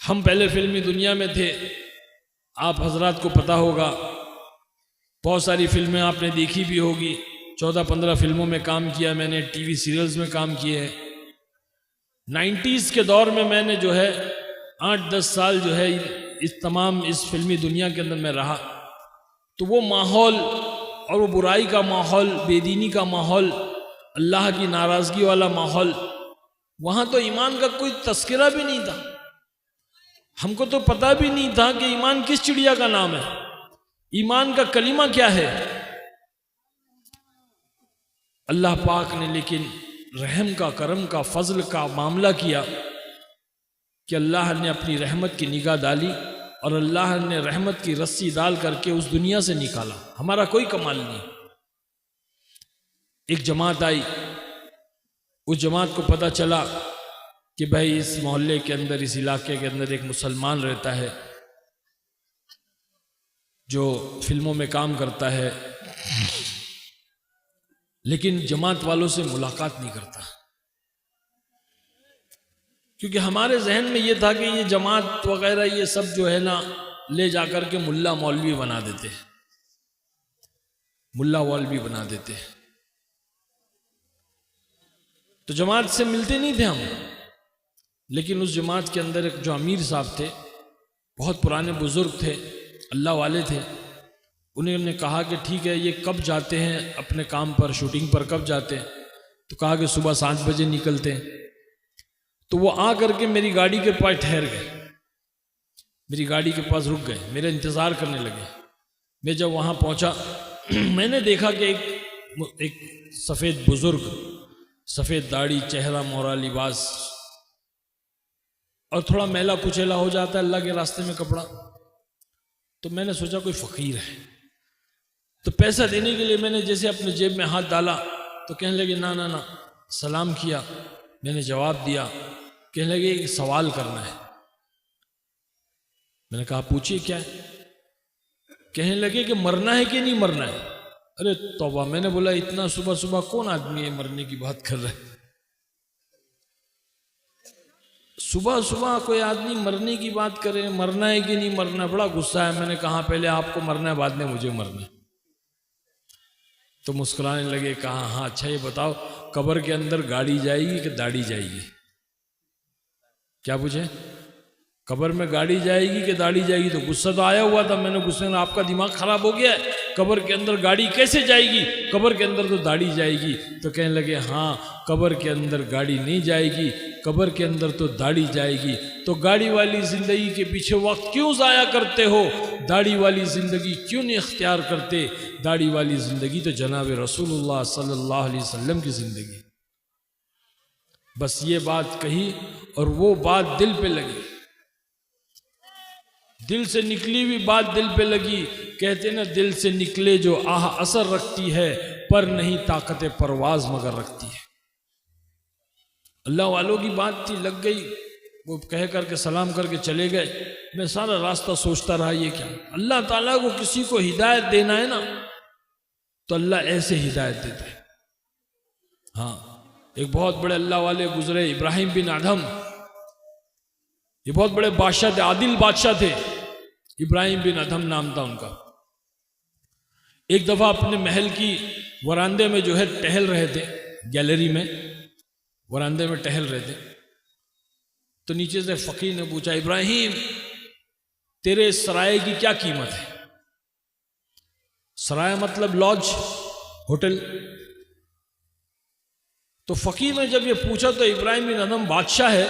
हम पहले फिल्मी दुनिया में थे, आप हजरात को पता होगा, बहुत सारी फिल्में आपने देखी भी होगी। 14-15 फिल्मों में काम किया मैंने, टीवी सीरियल्स में काम किए हैं। 90s के दौर में मैंने जो है 8-10 साल जो है इस फिल्मी दुनिया के अंदर मैं रहा। तो वो माहौल और वो बुराई का माहौल, बेदीनी का माहौल, अल्लाह की नाराज़गी वाला माहौल, वहाँ तो ईमान का कोई तस्करा भी नहीं था। हमको तो पता भी नहीं था कि ईमान किस चिड़िया का नाम है, ईमान का कलीमा क्या है। अल्लाह पाक ने लेकिन रहम का, करम का, फजल का मामला किया कि अल्लाह ने अपनी रहमत की निगाह डाली और अल्लाह ने रहमत की रस्सी डाल करके उस दुनिया से निकाला। हमारा कोई कमाल नहीं। एक जमात आई, उस जमात को पता चला कि भाई इस मोहल्ले के अंदर, इस इलाके के अंदर एक मुसलमान रहता है जो फिल्मों में काम करता है, लेकिन जमात वालों से मुलाकात नहीं करता। क्योंकि हमारे जहन में ये था कि ये जमात वगैरह ये सब जो है ना, ले जाकर के मुल्ला मौलवी बना देते हैं, मुल्ला मौलवी बना देते हैं। तो जमात से मिलते नहीं थे हम। लेकिन उस जमात के अंदर एक जो अमीर साहब थे, बहुत पुराने बुजुर्ग थे, अल्लाह वाले थे, उन्होंने कहा कि ठीक है, ये कब जाते हैं अपने काम पर, शूटिंग पर कब जाते हैं? तो कहा कि सुबह 7 बजे निकलते हैं। तो वो आ करके मेरी गाड़ी के पास ठहर गए, मेरी गाड़ी के पास रुक गए, मेरा इंतज़ार करने लगे। मैं जब वहाँ पहुँचा मैंने देखा कि एक सफ़ेद बुजुर्ग, सफ़ेद दाढ़ी, चेहरा मोहरा, लिबास, और थोड़ा मैला कुचैला हो जाता है अल्लाह के रास्ते में कपड़ा। तो मैंने सोचा कोई फ़कीर है। तो पैसा देने के लिए मैंने जैसे अपने जेब में हाथ डाला तो कहने लगे ना ना ना, सलाम किया, मैंने जवाब दिया। कहने लगे एक सवाल करना है। मैंने कहा पूछिए क्या है? कहने लगे कि मरना है कि नहीं मरना है? अरे तौबा, मैंने बोला इतना सुबह सुबह कौन आदमी है मरने की बात कर रहा है? सुबह सुबह कोई आदमी मरने की बात करे, मरना है कि नहीं मरना? बड़ा गुस्सा है। मैंने कहा पहले आपको मरना है, बाद में मुझे मरना है। तो मुस्कुराने लगे, कहा हाँ अच्छा ये बताओ, कब्र के अंदर गाड़ी जाएगी कि दाढ़ी जाएगी? क्या पूछे? कब्र में गाड़ी जाएगी कि दाढ़ी जाएगी? तो गुस्सा तो आया हुआ था। मैंने गुस्से में, आपका दिमाग खराब हो गया है, कब्र के अंदर गाड़ी कैसे जाएगी? कब्र के अंदर तो दाढ़ी जाएगी। तो कहने लगे हाँ, कब्र के अंदर गाड़ी नहीं जाएगी, कब्र के अंदर तो दाढ़ी जाएगी। तो गाड़ी वाली जिंदगी के पीछे वक्त क्यों ज़ाया करते हो? दाढ़ी वाली जिंदगी क्यों नहीं इख्तियार करते? दाढ़ी वाली जिंदगी तो जनाब रसूलुल्लाह सल्लल्लाहु अलैहि वसल्लम की जिंदगी। बस ये बात कही और वो बात दिल पे लगी, दिल से निकली हुई बात दिल पे लगी। कहते ना, दिल से निकले जो आह असर रखती है, पर नहीं ताकत परवाज मगर रखती है। अल्लाह वालों की बात थी, लग गई। वो कह करके सलाम करके चले गए। मैं सारा रास्ता सोचता रहा ये क्या? अल्लाह ताला को किसी को हिदायत देना है ना, तो अल्लाह ऐसे हिदायत देता है। हाँ, एक बहुत बड़े अल्लाह वाले गुजरे, इब्राहिम बिन अदहम। ये बहुत बड़े बादशाह थे, आदिल बादशाह थे। इब्राहिम बिन अदहम नाम था उनका। एक दफा अपने महल की वरांदे में जो है टहल रहे थे, गैलरी में वरांदे में टहल रहे थे। तो नीचे से फकीर ने पूछा, इब्राहिम तेरे सराय की क्या कीमत है? सराय मतलब लॉज, होटल। तो फकीर ने जब ये पूछा तो इब्राहिम बिन अदहम बादशाह है,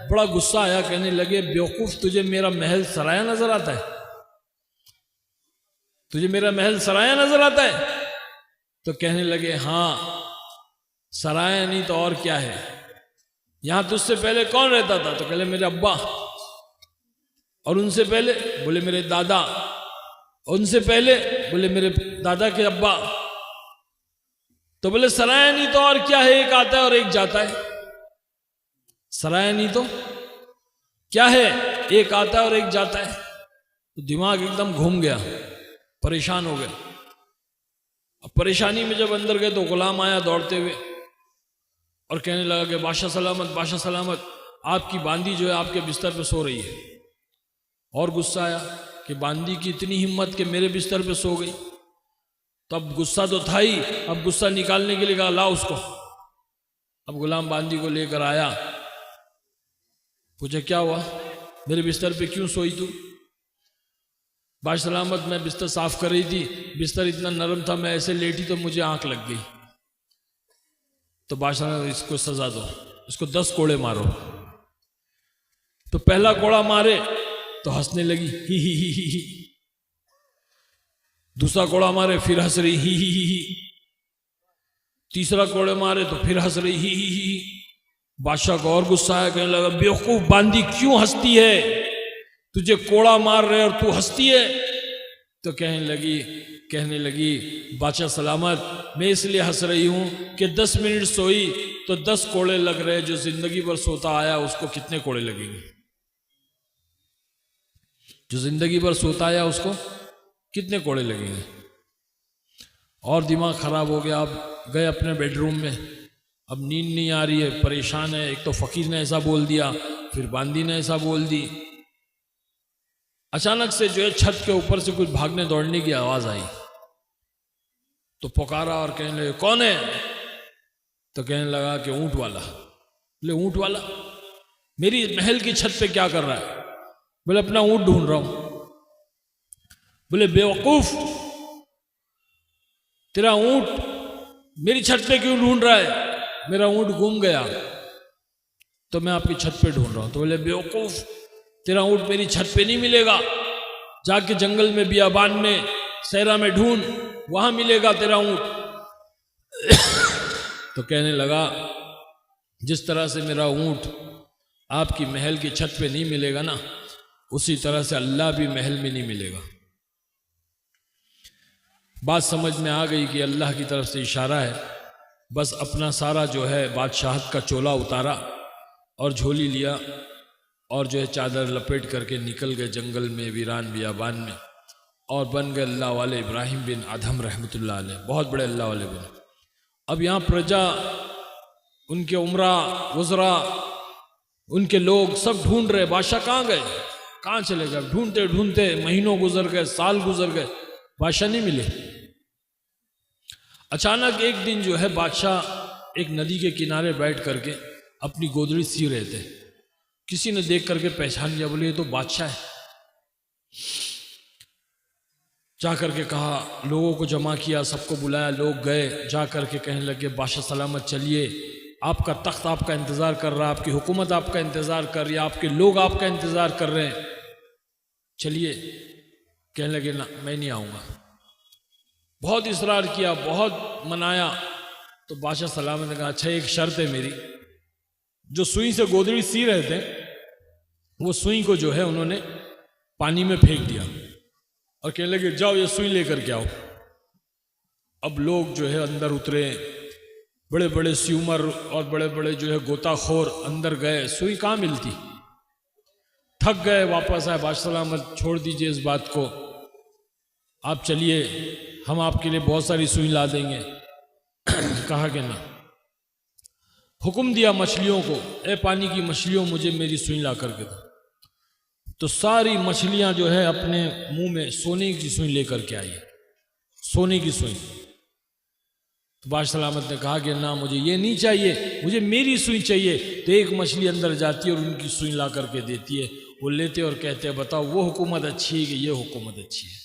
बड़ा गुस्सा आया। कहने लगे, बेवकूफ, तुझे मेरा महल सराया नजर आता है? तुझे मेरा महल सराया नजर आता है? तो कहने लगे हाँ, सराया नहीं तो और क्या है। यहां तुझसे पहले कौन रहता था? तो कहले मेरे अब्बा। और उनसे पहले? बोले मेरे दादा। उनसे पहले? बोले मेरे दादा के अब्बा। तो बोले सराया नहीं तो और क्या है, एक आता है और एक जाता है। सराया नहीं तो क्या है, एक आता है और एक जाता है। तो दिमाग एकदम घूम गया, परेशान हो गए। अब परेशानी में जब अंदर गए तो गुलाम आया दौड़ते हुए और कहने लगा कि बादशाह सलामत, बादशाह सलामत, आपकी बांदी जो है आपके बिस्तर पे सो रही है। और गुस्सा आया कि बांदी की इतनी हिम्मत कि मेरे बिस्तर पे सो गई। तब गुस्सा तो था ही, अब गुस्सा निकालने के लिए कहा ला उसको। अब गुलाम बांदी को लेकर आया, पूछा क्या हुआ, मेरे बिस्तर पे क्यों सोई तू? बादशाह सलामत मैं बिस्तर साफ कर रही थी, बिस्तर इतना नरम था, मैं ऐसे लेटी तो मुझे आंख लग गई। तो बादशाह ने इसको सजा दो, इसको 10 कोड़े मारो। तो पहला कोड़ा मारे तो हंसने लगी, ही। दूसरा कोड़ा मारे फिर हंस रही, ही। तीसरा कोड़े मारे तो फिर हंस रही, ही। बादशाह को और गुस्सा आया, कहने लगा बेवकूफ बांदी क्यों हंसती है, तुझे कोड़ा मार रहे और तू हंसती है। तो कहने लगी बादशाह सलामत मैं इसलिए हंस रही हूं कि 10 मिनट सोई तो 10 कोड़े लग रहे, जो जिंदगी भर सोता आया उसको कितने कोड़े लगेंगे? जो जिंदगी भर सोता आया उसको कितने कोड़े लगेंगे? और दिमाग खराब हो गया। अब गए अपने बेडरूम में, अब नींद नहीं आ रही है, परेशान है। एक तो फकीर ने ऐसा बोल दिया, फिर बांदी ने ऐसा बोल दी। अचानक से जो है छत के ऊपर से कुछ भागने दौड़ने की आवाज आई। तो पुकारा और कहने लगे कौन है? तो कहने लगा कि ऊंट वाला। बोले ऊंट वाला मेरी महल की छत पे क्या कर रहा है? बोले अपना ऊंट ढूंढ रहा हूं। बोले बेवकूफ तेरा ऊंट मेरी छत पे क्यों ढूंढ रहा है? मेरा ऊंट गुम गया तो मैं आपकी छत पे ढूंढ रहा हूं। तो बोले बेवकूफ तेरा ऊंट मेरी छत पे नहीं मिलेगा, जाके जंगल में बियाबान में सहरा में ढूंढ, वहां मिलेगा तेरा ऊंट। तो कहने लगा जिस तरह से मेरा ऊंट आपकी महल की छत पे नहीं मिलेगा ना, उसी तरह से अल्लाह भी महल में नहीं मिलेगा। बात समझ में आ गई कि अल्लाह की तरफ से इशारा है। बस अपना सारा जो है बादशाहत का चोला उतारा और झोली लिया और जो है चादर लपेट करके निकल गए जंगल में, वीरान बियाबान में, और बन गए अल्लाह वाले इब्राहिम बिन अदहम रहमतुल्लाह अलैह, बहुत बड़े अल्लाह वाले बने। अब यहाँ प्रजा, उनके उमरा वज़रा, उनके लोग सब ढूंढ रहे बादशाह कहाँ गए, कहाँ चले गए। ढूंढते ढूंढते महीनों गुजर गए, साल गुजर गए, बादशाह नहीं मिले। अचानक एक दिन जो है बादशाह एक नदी के किनारे बैठ करके अपनी गोदड़ी सी रहे थे। किसी ने देख करके पहचान लिया, बोले ये तो बादशाह है। जा करके कहा, लोगों को जमा किया, सबको बुलाया, लोग गए, जा करके कहने लगे बादशाह सलामत चलिए, आपका तख्त आपका इंतजार कर रहा है, आपकी हुकूमत आपका इंतजार कर रही है, आपके लोग आपका इंतजार कर रहे हैं, चलिए। कहने लगे ना मैं नहीं आऊँगा। बहुत इसरार किया, बहुत मनाया। तो बादशाह सलामत ने कहा अच्छा एक शर्त है मेरी। जो सुई से गोदड़ी सी रहे थे वो सुई को जो है उन्होंने पानी में फेंक दिया और कहने लगे जाओ ये सुई लेकर के आओ। अब लोग जो है अंदर उतरे, बड़े बड़े स्यूमर और बड़े बड़े जो है गोताखोर अंदर गए, सुई कहाँ मिलती, थक गए, वापस आए। बादशाह सलामत छोड़ दीजिए इस बात को, आप चलिए, हम आपके लिए बहुत सारी सुई ला देंगे। कहा कि ना, हुक्म दिया मछलियों को, ए पानी की मछलियों मुझे मेरी सुई ला करके दो। तो सारी मछलियां जो है अपने मुंह में सोने की सुई लेकर के आई, सोने की सुई। तो बादशाह सलामत ने कहा कि ना मुझे ये नहीं चाहिए, मुझे मेरी सुई चाहिए। तो एक मछली अंदर जाती है और उनकी सुई ला करके देती है। वो लेते और कहते हैं बताओ वो हुकूमत अच्छी है कि ये हुकूमत अच्छी है?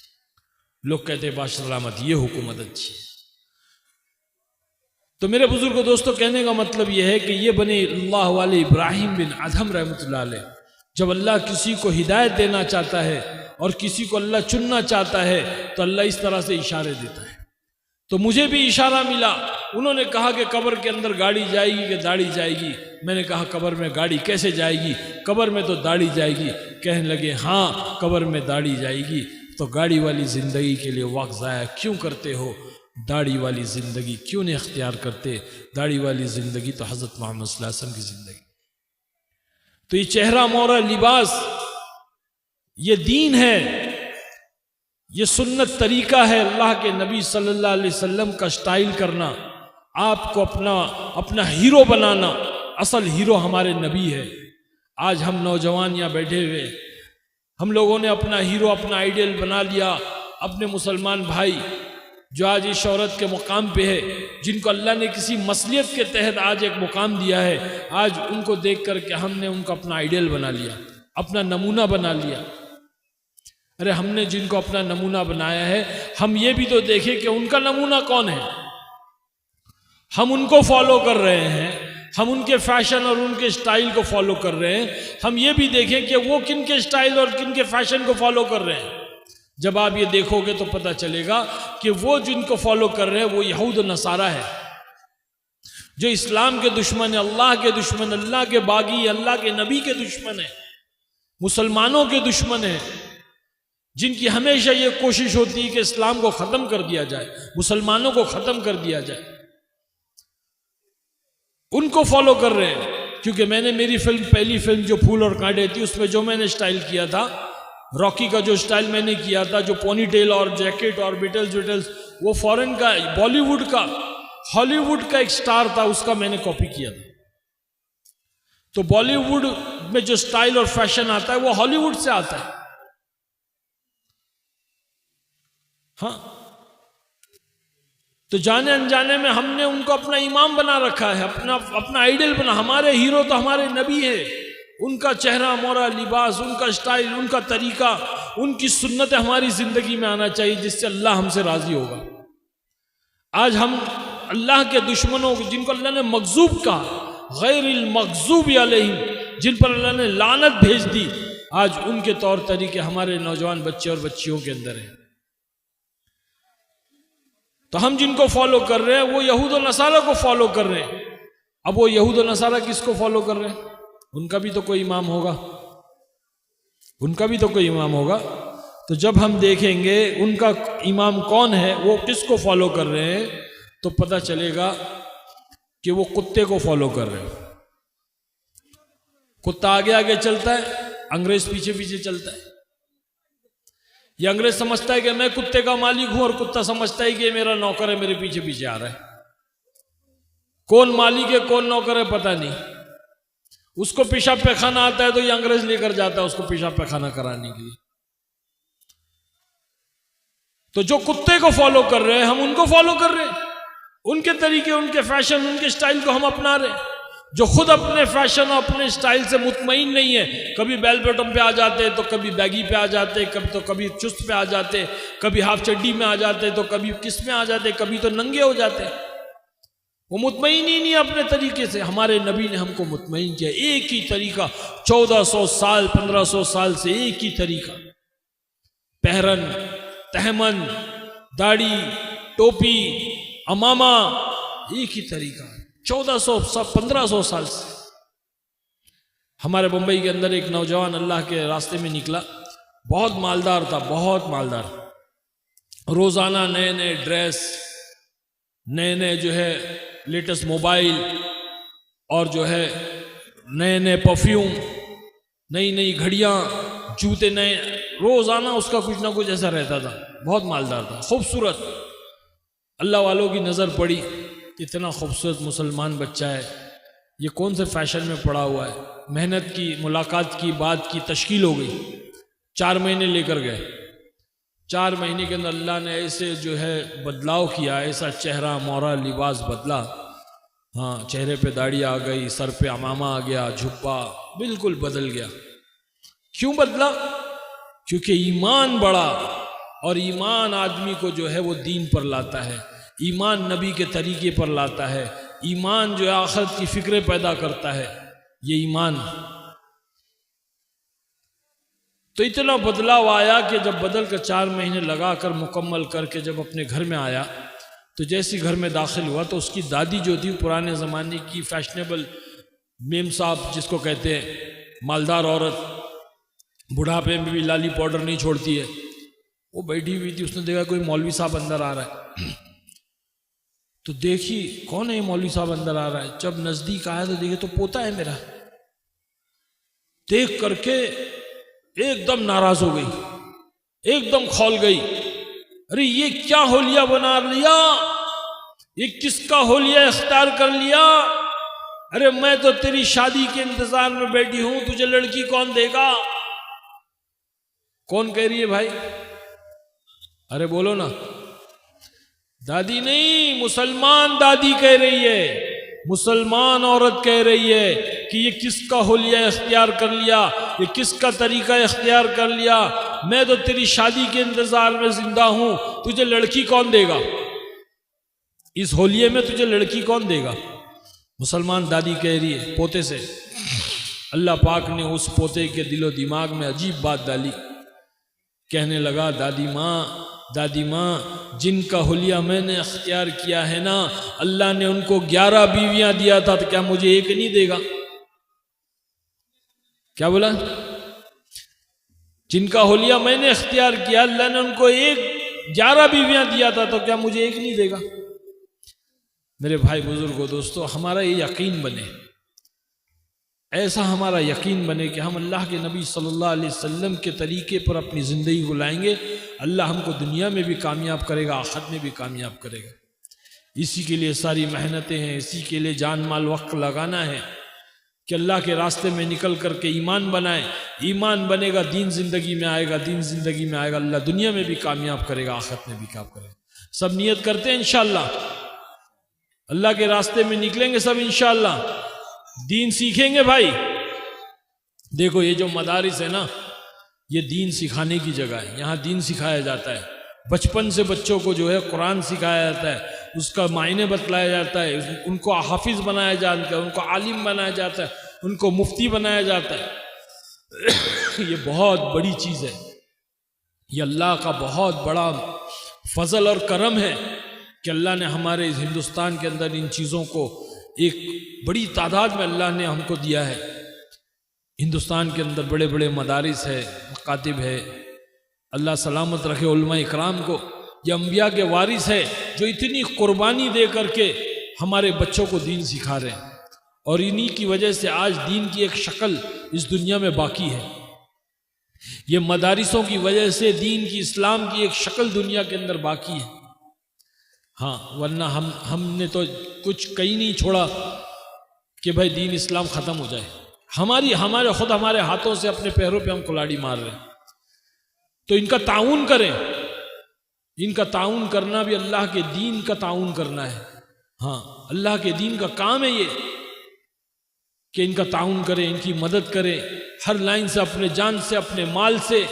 लोग कहते हैं बादशाह सलामत ये हुकूमत अच्छी है। तो मेरे बुजुर्ग दोस्तों कहने का मतलब यह है कि ये बने अल्लाह वाले इब्राहिम बिन अदहम रहमतुल्लाह अलैह, जब अल्लाह किसी को हिदायत देना चाहता है और किसी को अल्लाह चुनना चाहता है तो अल्लाह इस तरह से इशारे देता है। तो मुझे भी इशारा मिला, उन्होंने कहा कि कब्र के अंदर गाड़ी जाएगी कि दाढ़ी जाएगी। मैंने कहा कब्र में गाड़ी कैसे जाएगी, कब्र में तो दाढ़ी जाएगी। कहने लगे हाँ कब्र में दाढ़ी जाएगी। तो गाड़ी वाली जिंदगी के लिए वक्त ज़ाया क्यों करते हो, दाढ़ी वाली ज़िंदगी क्यों नहीं अख्तियार करते? दाढ़ी वाली ज़िंदगी तो हज़रत मोहम्मद सल्लल्लाहु अलैहि वसल्लम की ज़िंदगी। तो ये चेहरा मोहरा लिबास, ये दीन है, ये सुन्नत तरीका है अल्लाह के नबी सल्लल्लाहु अलैहि वसल्लम का स्टाइल करना, आपको अपना हीरो बनाना। असल हीरो हमारे नबी है। आज हम नौजवान यहाँ बैठे हुए हम लोगों ने अपना हीरो, अपना आइडियल बना लिया अपने मुसलमान भाई जो आज इस शोहरत के मुकाम पे है, जिनको अल्लाह ने किसी मसलियत के तहत आज एक मुकाम दिया है। आज उनको देख करके हमने उनको अपना आइडियल बना लिया, अपना नमूना बना लिया। अरे हमने जिनको अपना नमूना बनाया है, हम ये भी तो देखें कि उनका नमूना कौन है। हम उनको फॉलो कर रहे हैं, हम उनके फैशन और उनके स्टाइल को फॉलो कर रहे हैं। हम ये भी देखें कि वो किन के स्टाइल और किन के फैशन को फॉलो कर रहे हैं। जब आप ये देखोगे तो पता चलेगा कि वो जिनको फॉलो कर रहे हैं वो यहूद और नसारा है, जो इस्लाम के दुश्मन है, अल्लाह के दुश्मन, अल्लाह के बागी, अल्लाह के नबी के दुश्मन है, मुसलमानों के दुश्मन है, जिनकी हमेशा ये कोशिश होती है कि इस्लाम को ख़त्म कर दिया जाए, मुसलमानों को ख़त्म कर दिया जाए। उनको फॉलो कर रहे हैं। क्योंकि मैंने मेरी फिल्म, पहली फिल्म जो फूल और कांटे थी, उसमें जो मैंने स्टाइल किया था, रॉकी का जो स्टाइल मैंने किया था, जो पोनी टेल और जैकेट और बिटल्स, वो फॉरेन का, बॉलीवुड का, हॉलीवुड का एक स्टार था, उसका मैंने कॉपी किया था। तो बॉलीवुड में जो स्टाइल और फैशन आता है वो हॉलीवुड से आता है। हाँ, तो जाने अनजाने में हमने उनको अपना इमाम बना रखा है, अपना आइडियल बना। हमारे हीरो तो हमारे नबी है, उनका चेहरा मोरा, लिबास, उनका स्टाइल, उनका तरीका, उनकी सुन्नत हमारी जिंदगी में आना चाहिए, जिससे अल्लाह हमसे राजी होगा। आज हम अल्लाह के दुश्मनों, जिनको अल्लाह ने मगजूब कहा, गैरिल मगजूब अलैहिम, जिन पर अल्लाह ने लानत भेज दी, आज उनके तौर तरीके हमारे नौजवान बच्चे और बच्चियों के अंदर हैं। तो हम जिनको फॉलो कर रहे हैं वो यहूद और नसारा को फॉलो कर रहे हैं। अब वो यहूद और नसारा किसको फॉलो कर रहे हैं? उनका भी तो कोई इमाम होगा, उनका भी तो कोई इमाम होगा। तो जब हम देखेंगे उनका इमाम कौन है, वो किसको फॉलो कर रहे हैं, तो पता चलेगा कि वो कुत्ते को फॉलो कर रहे हैं। कुत्ता आगे आगे चलता है, अंग्रेज पीछे पीछे चलता है। ये अंग्रेज समझता है कि मैं कुत्ते का मालिक हूं, और कुत्ता समझता है कि मेरा नौकर है, मेरे पीछे पीछे आ रहा है। कौन मालिक है कौन नौकर है पता नहीं। उसको पेशाब पैखाना आता है तो ये अंग्रेज लेकर जाता है उसको पेशाब पैखाना कराने के लिए। तो जो कुत्ते को फॉलो कर रहे हैं हम उनको फॉलो कर रहे हैं, उनके तरीके, उनके फैशन, उनके स्टाइल को हम अपना रहे हैं। जो खुद अपने फैशन और अपने स्टाइल से मुतमईन नहीं है, कभी बेल बॉटम पे आ जाते तो कभी बैगी पे आ जाते, कभी चुस्त पे आ जाते, कभी हाफ चड्डी में आ जाते, तो कभी किस में आ जाते, कभी तो नंगे हो जाते। वो मुतमईन ही नहीं अपने तरीके से। हमारे नबी ने हमको मुतमईन किया, एक ही तरीका, 1400 साल 1500 साल से एक ही तरीका, पहरन, तहमन, दाढ़ी, टोपी, अमामा, एक ही तरीका, 1500 साल से। हमारे मुंबई के अंदर एक नौजवान अल्लाह के रास्ते में निकला, बहुत मालदार था, बहुत मालदार। रोजाना नए नए ड्रेस, नए नए जो है लेटेस्ट मोबाइल, और जो है नए नए परफ्यूम, नई नई घड़ियां, जूते नए, रोजाना उसका कुछ ना कुछ ऐसा रहता था। बहुत मालदार था, खूबसूरत। अल्लाह वालों की नज़र पड़ी, इतना खूबसूरत मुसलमान बच्चा है, ये कौन से फैशन में पड़ा हुआ है। मेहनत की, मुलाकात की, बात की, तश्कील हो गई। 4 महीने लेकर गए। 4 महीने के अंदर अल्लाह ने ऐसे जो है बदलाव किया, ऐसा चेहरा मोहरा लिबास बदला। हाँ, चेहरे पे दाढ़ी आ गई, सर पे अमामा आ गया, झुब्बा बिल्कुल बदल गया। क्यों बदला? क्योंकि ईमान बढ़ा, और ईमान आदमी को जो है वो दीन पर लाता है, ईमान नबी के तरीके पर लाता है, ईमान जो है आखिरत की फिक्रें पैदा करता है। ये ईमान तो इतना बदलाव आया कि जब बदल कर 4 महीने लगा कर मुकम्मल करके जब अपने घर में आया, तो जैसे घर में दाखिल हुआ तो उसकी दादी जो थी, पुराने ज़माने की फैशनेबल मेम साहब जिसको कहते हैं, मालदार औरत, बुढ़ापे में भी लाली पाउडर नहीं छोड़ती है, वो बैठी हुई थी। उसने देखा कोई मौलवी साहब अंदर आ रहा है, तो देखी कौन है ये मौलवी साहब अंदर आ रहा है। जब नजदीक आया तो देखे तो पोता है मेरा। देख करके एकदम नाराज हो गई, एकदम खौल गई। अरे ये क्या होलिया बना लिया, ये किसका होलिया इख्तियार कर लिया? अरे मैं तो तेरी शादी के इंतजार में बैठी हूं, तुझे लड़की कौन देगा? कौन कह रही है भाई? अरे बोलो ना। दादी नहीं, मुसलमान दादी कह रही है, मुसलमान औरत कह रही है कि ये किसका हुलिया इख्तियार कर लिया, ये किसका तरीका इख्तियार कर लिया। मैं तो तेरी शादी के इंतजार में जिंदा हूं, तुझे लड़की कौन देगा? इस होलिये में तुझे लड़की कौन देगा? मुसलमान दादी कह रही है पोते से। अल्लाह पाक ने उस पोते के दिलो दिमाग में अजीब बात डाली। कहने लगा, दादी माँ, जिनका हुलिया मैंने अख्तियार किया है ना, अल्लाह ने उनको 11 बीवियां दिया था, तो क्या मुझे एक नहीं देगा? क्या बोला? जिनका हुलिया मैंने अख्तियार किया, अल्लाह ने उनको 11 बीवियां दिया था, तो क्या मुझे एक नहीं देगा? मेरे भाई बुजुर्गों, दोस्तों, हमारा ये यकीन बने, ऐसा हमारा यकीन बने कि हम अल्लाह के नबी सल्लल्लाहु अलैहि वसल्लम के तरीके पर अपनी ज़िंदगी को लाएंगे, अल्लाह हमको दुनिया में भी कामयाब करेगा, आखिरत में भी कामयाब करेगा। इसी के लिए सारी मेहनतें हैं, इसी के लिए जान माल वक्त लगाना है कि अल्लाह के रास्ते में निकल करके ईमान बनाए। ईमान बनेगा, दीन ज़िंदगी में आएगा, दीन ज़िंदगी में आएगा, अल्लाह दुनिया में भी कामयाब करेगा, आखिरत में भी कामयाब करेगा। सब नियत करते हैं इंशाअल्लाह, अल्लाह के रास्ते में निकलेंगे सब इंशाअल्लाह, दीन सीखेंगे। भाई देखो, ये जो मदारिस है ना, ये दीन सिखाने की जगह है, यहाँ दीन सिखाया जाता है। बचपन से बच्चों को जो है कुरान सिखाया जाता है, उसका मायने बतलाया जाता है, उनको हाफिज बनाया जाता है, उनको आलिम बनाया जाता है, उनको मुफ्ती बनाया जाता है। ये बहुत बड़ी चीज़ है, ये अल्लाह का बहुत बड़ा फजल और करम है कि अल्लाह ने हमारे इस हिंदुस्तान के अंदर इन चीज़ों को एक बड़ी तादाद में अल्लाह ने हमको दिया है। हिंदुस्तान के अंदर बड़े बड़े मदारिस है, मकातिब है, अल्लाह सलामत रखे उलमा इकराम को। ये अम्बिया के वारिस है जो इतनी कुर्बानी दे करके हमारे बच्चों को दीन सिखा रहे हैं, और इन्हीं की वजह से आज दीन की एक शक्ल इस दुनिया में बाकी है। ये मदारिसों की वजह से दीन की, इस्लाम की एक शक्ल दुनिया के अंदर बाकी है। हाँ, वरना हमने तो कुछ कहीं नहीं छोड़ा कि भाई दीन इस्लाम ख़त्म हो जाए। हमारे हाथों से अपने पैरों पे हम कुल्हाड़ी मार रहे हैं। तो इनका ताउन करें, इनका ताउन करना भी अल्लाह के दीन का ताउन करना है। हाँ, अल्लाह के दीन का काम है ये कि इनका ताउन करें, इनकी मदद करें हर लाइन से, अपने जान से, अपने माल से।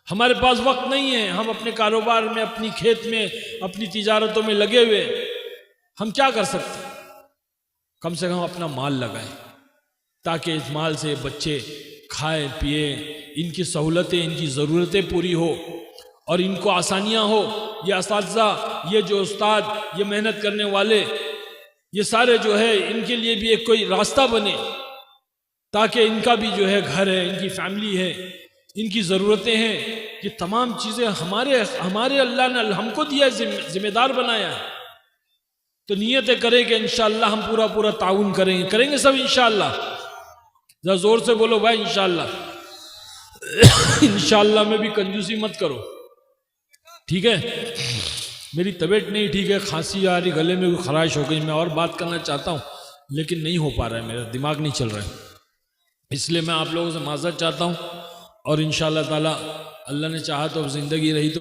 हमारे पास वक्त नहीं है, हम अपने कारोबार में, अपनी खेत में, अपनी तिजारतों में लगे हुए, हम क्या कर सकते? कम से कम अपना माल लगाएं ताकि इस माल से बच्चे खाएं पिए, इनकी सहूलतें, इनकी ज़रूरतें पूरी हो और इनको आसानियां हो। ये असातिज़ा, ये जो उस्ताद, ये मेहनत करने वाले, ये सारे जो है, इनके लिए भी एक कोई रास्ता बने ताकि इनका भी जो है घर है, इनकी फैमिली है, इनकी ज़रूरतें हैं, ये तमाम चीज़ें हमारे अल्लाह ने हमको दिया, जिम्मेदार बनाया है। तो नियतें करें कि इंशाअल्लाह हम पूरा ताउन करेंगे सब इंशाअल्लाह। जरा जोर से बोलो भाई इंशाअल्लाह। इंशाअल्लाह में भी कंजूसी मत करो, ठीक है? मेरी तबीयत नहीं ठीक है, खांसी आ रही, गले में कोई खराश हो गई, मैं और बात करना चाहता हूँ लेकिन नहीं हो पा रहा है, मेरा दिमाग नहीं चल रहा है, इसलिए मैं आप लोगों से माज़रत चाहता हूँ। और इंशाअल्लाह ताला अल्लाह ने चाहा तो ज़िंदगी रही तो